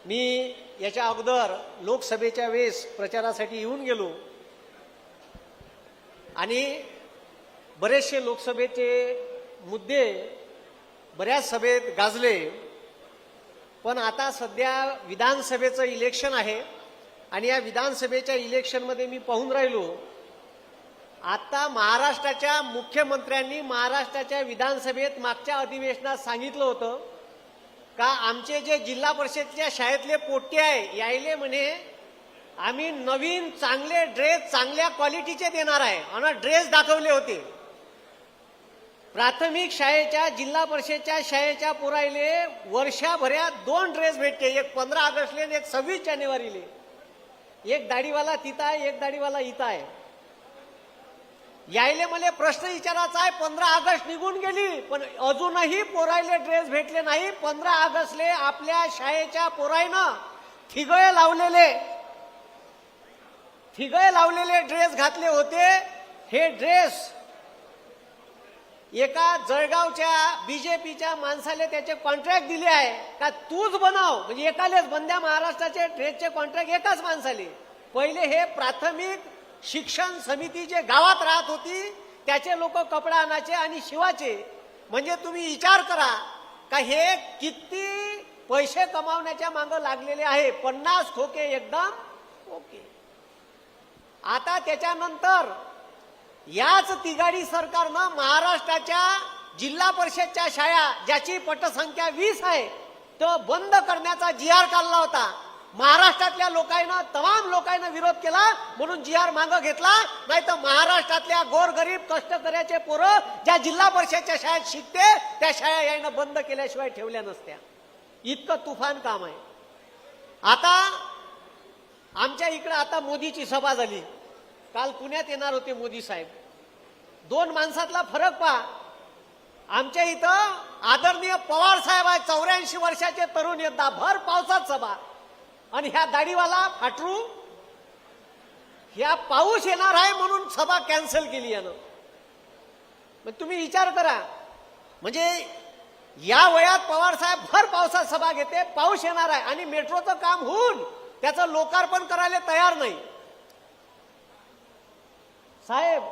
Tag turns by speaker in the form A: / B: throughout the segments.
A: मी याच्या अगोदर लोकसभेच्या वेळेस प्रचारासाठी येऊन गेलो आणि बरेचसे लोकसभेचे मुद्दे बऱ्याच सभेत गाजले, पण आता सध्या विधानसभेचं इलेक्शन आहे आणि या विधानसभेच्या इलेक्शनमध्ये मी पाहून राहिलो, आता महाराष्ट्राच्या मुख्यमंत्र्यांनी महाराष्ट्राच्या विधानसभेत मागच्या अधिवेशनात सांगितलं होतं का आमचे जे जिल्हा परिषदेच्या शाळेतले पोट्टे आहे यायले म्हणे आम्ही नवीन चांगले ड्रेस चांगल्या क्वालिटीचे देणार आहे आणि ड्रेस दाखवले होते। प्राथमिक शाळेच्या जिल्हा परिषदेच्या शाळेच्या पोरायले वर्षभरात 2 ड्रेस भेटते, एक 15 ऑगस्टले आणि एक 26 जानेवारीले। एक दाढीवाला तिथं आहे, एक दाढीवाला इथं आहे। यायले मला प्रश्न विचारायचा आहे, 15 ऑगस्ट निघून गेली पण अजूनही पोरायले ड्रेस भेटले नाही। 15 ऑगस्टले आपल्या शाळेच्या पोरायनं ठिगळे लावलेले ड्रेस घातले होते। हे ड्रेस एका जळगावच्या बीजेपीच्या माणसाला त्याचे कॉन्ट्रॅक्ट दिले आहे का तूच बनव, म्हणजे एकालेच बंद्या महाराष्ट्राचे ड्रेसचे कॉन्ट्रॅक्ट एकाच माणसाले। पहिले हे प्राथमिक शिक्षण समिती जे गावात राहत होती त्याचे लोक कपडा आणायचे आणि शिवाचे। म्हणजे तुम्ही विचार करा का हे किती पैसे कमावण्याच्या मागे लागलेले आहे। 50 खोके एकदम ओके। आता त्याच्यानंतर याच तिघाडी सरकारनं महाराष्ट्राच्या जिल्हा परिषदच्या शाळा ज्याची पटसंख्या 20 आहे तो बंद करण्याचा जी.आर. काढला होता। महाराष्ट्रातल्या लोकांना तमाम लोकांना विरोध केला म्हणून जी.आर. मागं घेतला, नाही तर महाराष्ट्रातल्या गोरगरीब कष्टकऱ्याचे पोरं ज्या जिल्हा परिषदच्या शाळेत शिकते त्या शाळा यानं बंद केल्याशिवाय ठेवल्या नसत्या। इतकं तुफान काम आहे। आता आमच्या इकडे आता मोदीची सभा झाली, काल पुण्यात येणार होते मोदी साहेब। 2 माणसातला फरक पहा, आमच्या इथं आदरणीय पवार साहेब आहे, 84 वर्षाचे तरुण योद्धा, भर पावसात सभा, आणि ह्या दाढीवाला फाटरू ह्या पाऊस येणार आहे म्हणून सभा कॅन्सल केली यानं। मग तुम्ही विचार करा, म्हणजे या वयात पवार साहेब भर पावसात सभा घेते, पाऊस येणार आहे आणि मेट्रोचं काम होऊन त्याचं लोकार्पण करायला तयार नाही। साहेब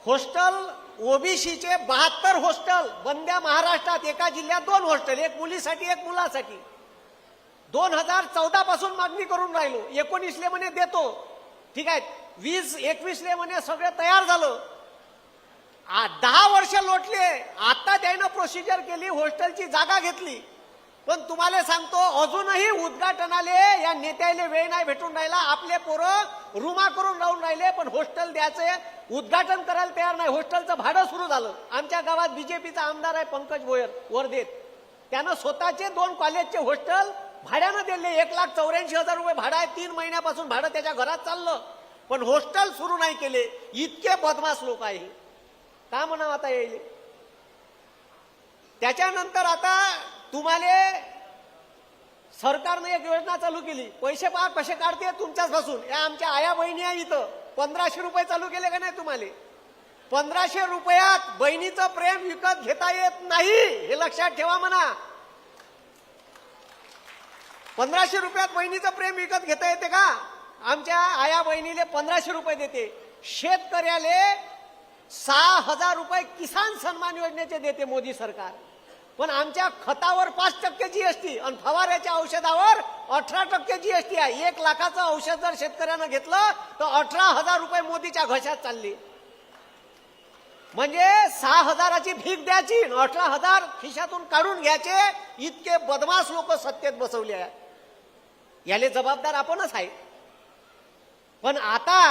A: हॉस्टेल ओबीसीचे 72 हॉस्टेल बंद्या महाराष्ट्रात, एका जिल्ह्यात 2 हॉस्टेल, एक मुलीसाठी एक मुलासाठी। 2014 पासून मागणी करून राहिलो, 19ले म्हणे देतो, ठीक आहे, 20-21ले म्हणे सगळे तयार झालं। 10 वर्ष लोटले, आता त्यानं प्रोसिजर केली, हॉस्टेलची जागा घेतली, पण तुम्हाला सांगतो अजूनही उद्घाटनाले या नेत्याले वेळ नाही भेटून राहिला। आपले पोरं रुमा करून राहून राहिले पण हॉस्टेल द्यायचे उद्घाटन करायला तयार नाही। हॉस्टेलचं भाडं सुरू झालं। आमच्या गावात बीजेपीचा आमदार आहे पंकज भोयर वर्धेत, त्यानं स्वतःचे 2 कॉलेजचे हॉस्टेल भाड्यानं दिले, 1,84,000 रुपये भाडं आहे। 3 महिन्यापासून भाडं त्याच्या घरात चाललं पण हॉस्टेल सुरू नाही केले। इतके बदमाश लोक आहे, का म्हणावं आता येईल। त्याच्यानंतर आता तुम्हाला सरकारने एक योजना चालू केली, पैसे पहा कसे काढते तुमच्यापासून। या आमच्या आया बहिणी आहे इथं, 1500 रुपये चालू केले का नाही तुम्हाला? 1500 रुपयात बहिणीचं प्रेम विकत घेता येत नाही, हे लक्षात ठेवा म्हणा। 1500 रुपयात बहिणीचं प्रेम विकत घेता येते का? आमच्या आया बहिणीले 1500 रुपये देते। शेतकऱ्याले 6000 रुपये किसान सन्मान योजनेचे देते मोदी सरकार, पण आमच्या खतावर 5% जीएसटी आणि फवाऱ्याच्या औषधावर 18% जीएसटी आहे। 1 लाखाचं औषध जर शेतकऱ्यानं घेतलं तर 18,000 रुपये मोदीच्या घशात चालले। म्हणजे 6,000ची भीक द्यायची, 18,000 खिशातून काढून घ्यायचे। इतके बदमाश लोक सत्तेत बसवले आहे, याले जबाबदार आपणच आहे। पण आता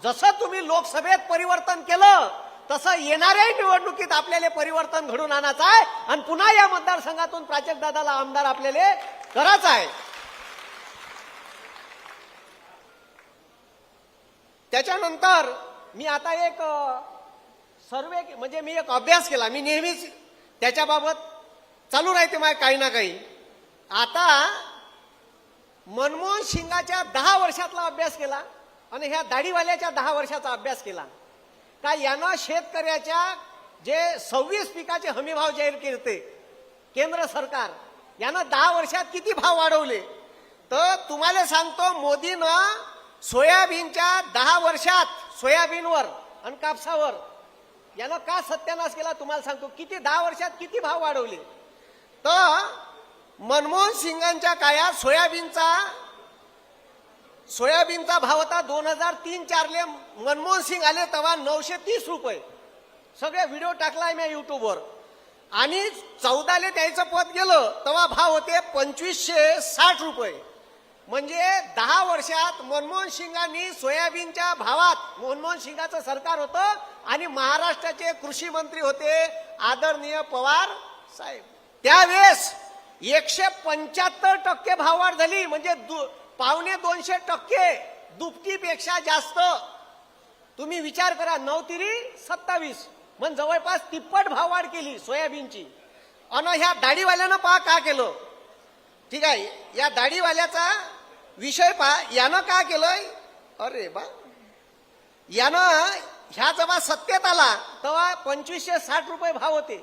A: जसं तुम्ही लोकसभेत परिवर्तन केलं तसं येणाऱ्या निवडणुकीत आपल्याला परिवर्तन घडून आणायचं आहे आणि पुन्हा या मतदारसंघातून प्राजक्तदादाला आमदार आपल्याला करायचं आहे। त्याच्यानंतर मी आता एक सर्वे म्हणजे मी एक अभ्यास केला, मी नेहमीच त्याच्याबाबत चालू राहते माझे काही ना काही। आता मनमोहन सिंगाच्या 10 वर्षातला अभ्यास केला आणि ह्या दाढीवाल्याच्या 10 वर्षाचा अभ्यास केला का यानं शेतकऱ्याच्या जे 26 पिकाचे हमीभाव जाहीर केले केंद्र सरकार यानं 10 वर्षात किती भाव वाढवले। तर तुम्हाला सांगतो, मोदीनं सोयाबीनच्या 10 वर्षात सोयाबीनवर आणि कापसावर यानं का सत्यानाश केला तुम्हाला सांगतो. किती 10 वर्षात किती भाव वाढवले. तर मनमोहन सिंगांच्या काळात सोयाबीनचा भाव होता 2003-04 ले मनमोहन सिंग आले तेव्हा 930 रुपये. सगळे व्हिडिओ टाकलाय मी युट्यूबवर. आणि 14 ले त्याचं पद गेलं तेव्हा भाव होते 2560 रुपये. म्हणजे 10 वर्षात मनमोहन सिंगांनी सोयाबीनच्या भावात, मनमोहन सिंगाचं सरकार होतं आणि महाराष्ट्राचे कृषी मंत्री होते आदरणीय पवार साहेब. त्यावेळेस 175% भाव वाढ झाली. म्हणजे 250% दुपटीपेक्षा जास्त. तुम्ही विचार करा, 9 तिरी 27 म्हणजे जवळपास तिप्पट भाव वाढ केली सोयाबीनची. आणि ह्या दाढीवाल्यानं पहा का केलं. ठीक आहे, या दाढीवाल्याचा विषय पहा. यानं काय केलंय, अरे बा, यानं ह्या जेव्हा सत्तेत आला तेव्हा 2560 रुपये भाव होते.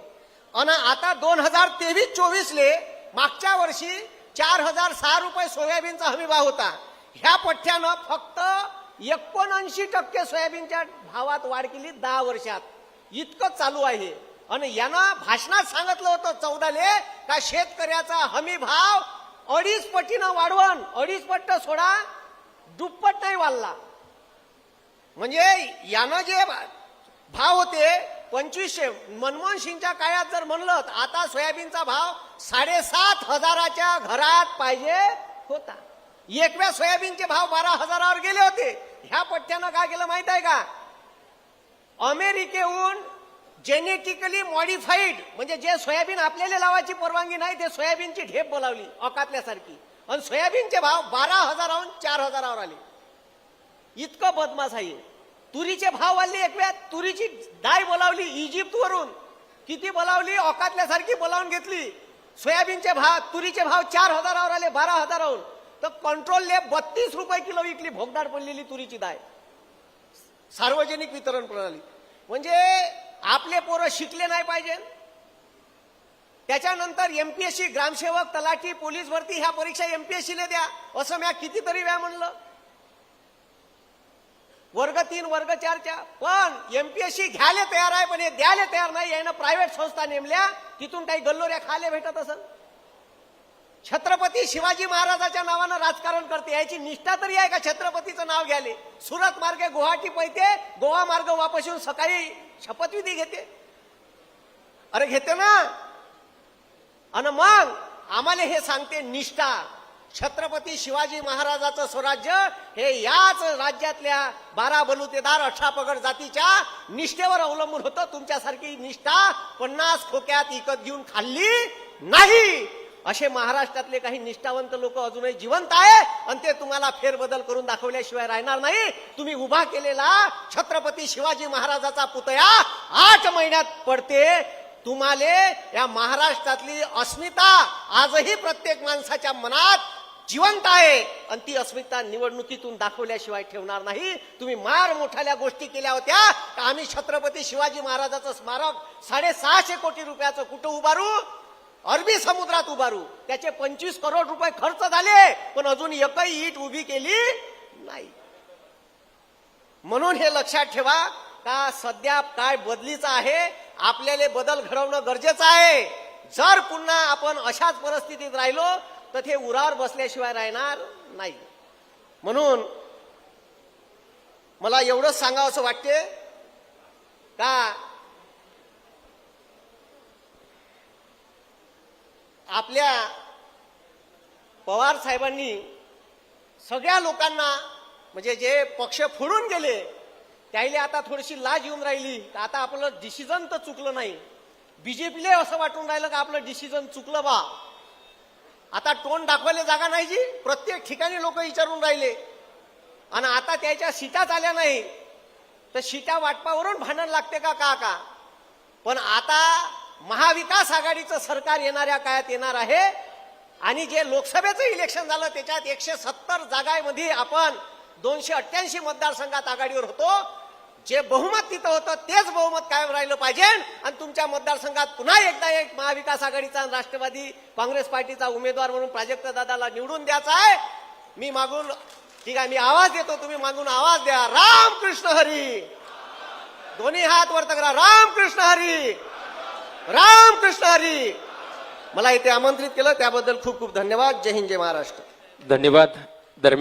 A: आणि आता 2023-24 ले मागच्या वर्षी 4006 रुपये सोयाबीनचा हमी भाव होता. ह्या पठ्ठ्यानं फक्त 79% सोयाबीनच्या भावात वाढ केली 10 वर्षात. इतकं चालू आहे. आणि यानं भाषणात सांगितलं होतं 14 ले का शेतकऱ्याचा हमी भाव 2.5 पटीनं वाढवण. 2.5 पट सोडा, दुप्पट नाही वाढला. म्हणजे यानं जे भाव होते 2500, मनमोहन सिंगच्या काळात जर म्हणलं आता सोयाबीनचा भाव 7,500च्या घरात पाहिजे होता. एकव्या सोयाबीनचे भाव 12,000वर गेले होते. ह्या पठ्ठ्यानं काय केलं माहित आहे का, अमेरिकेहून जेनेटिकली मॉडिफाईड म्हणजे जे सोयाबीन आपल्याला लावायची परवानगी नाही ते सोयाबीनची ढेप बोलावली अकातल्यासारखी. आणि सोयाबीनचे भाव 12,000वरून 4,000वर आले. इतकं बदमाश आहे. तुरीचे भाव वाढले. एकव्यात तुरीची डाळ बोलावली इजिप्तवरून. किती बोलावली, औकातल्यासारखी बोलावून घेतली. सोयाबीनचे भाव, तुरीचे भाव 4,000वर आले 12,000वरून. तर कंट्रोलने 32 रुपये किलो विकली भोगदाड पडलेली तुरीची डाळ. सार्वजनिक वितरण प्रणाली. म्हणजे आपले पोरं शिकले नाही पाहिजे. त्याच्यानंतर एमपीएससी, ग्रामसेवक, तलाठी, पोलीस भरती ह्या परीक्षा एमपीएससीला द्या असं मी कितीतरी वेळा म्हणलं. वर्ग 3 वर्ग 4च्या. पण एमपीएससी घ्यायला तयार आहे पण हे द्यायला तयार नाही. यानं प्रायव्हेट संस्था नेमल्या, तिथून काही गल्लोऱ्या खायला भेटत असेल. छत्रपती शिवाजी महाराजाच्या नावानं राजकारण करते. याची निष्ठा तरी आहे का छत्रपतीचं नाव घ्याले. सुरत मार्गे गुवाहाटी पैते, गोवा मार्ग वापस येऊन सकाळी शपथविधी घेते. अरे घेते ना. आणि मग आम्हाला हे सांगते निष्ठा. छत्रपती शिवाजी महाराजाचं स्वराज्य हे याच राज्यातल्या 12 बलुतेदार 18 पगड जातीच्या निष्ठेवर अवलंबून होतं. तुमच्यासारखी निष्ठा 50 खोक्यात विकत घेऊन खाल्ली नाही. असे महाराष्ट्रातले काही निष्ठावंत लोक अजूनही जिवंत आहे आणि ते तुम्हाला फेरबदल करून दाखवल्याशिवाय राहणार नाही. तुम्ही उभा केलेला छत्रपती शिवाजी महाराजाचा पुतळा 8 महिन्यात पडते. तुम्हाला या महाराष्ट्रातली अस्मिता आजही प्रत्येक माणसाच्या मनात जिवंत आहे आणि ती अस्मिता निवडणुकीतून दाखवल्याशिवाय ठेवणार नाही. तुम्ही मार मोठ्या गोष्टी केल्या होत्या. आम्ही छत्रपती शिवाजी महाराजाचं स्मारक 650 कोटी रुपयाचं कुठं उभारू, अरबी समुद्रात उभारू. त्याचे 25 करोड रुपये खर्च झाले पण अजून एकही ईट उभी केली नाही. म्हणून हे लक्षात ठेवा का सध्या काय बदलीचं आहे. आपल्याला बदल घडवणं गरजेचं आहे. जर पुन्हा आपण अशाच परिस्थितीत राहिलो तर ते उरावर बसल्याशिवाय राहणार नाही. म्हणून मला एवढंच सांगावं असं वाटते का आपल्या पवार साहेबांनी सगळ्या लोकांना म्हणजे जे पक्ष फोडून गेले त्याला आता थोडीशी लाज येऊन राहिली. आता आपलं डिसिजन तर चुकलं नाही. बीजेपीला असं वाटून राहिलं का आपलं डिसिजन चुकलं बा. आता तोंड दाखवायला जागा नाही जी. प्रत्येक ठिकाणी लोक विचारून राहिले आणि आता त्याच्या सीटाच आल्या नाही तर सीटा वाटपावरून भांडण लागते का का. पण आता महाविकास आघाडीचं सरकार येणाऱ्या काळात येणार आहे आणि जे लोकसभेचं इलेक्शन झालं त्याच्यात 170 जागांमध्ये आपण 288 मतदारसंघात आघाडीवर होतो. जे बहुमत तिथं होतं तेच बहुमत कायम राहिलं पाहिजे आणि तुमच्या मतदारसंघात पुन्हा एकदा एक महाविकास आघाडीचा राष्ट्रवादी काँग्रेस पार्टीचा उमेदवार म्हणून प्राजक्त दादाला निवडून द्यायचा आहे. मी मागून ठीक आहे, मी आवाज देतो, तुम्ही मागून आवाज द्या. राम कृष्ण हरी. दोन्ही हात वर करा. राम कृष्ण हरी. राम कृष्ण हरी. मला इथे आमंत्रित केलं त्याबद्दल खूप खूप धन्यवाद. जय हिंद, जय महाराष्ट्र.
B: धन्यवाद. दरम्यान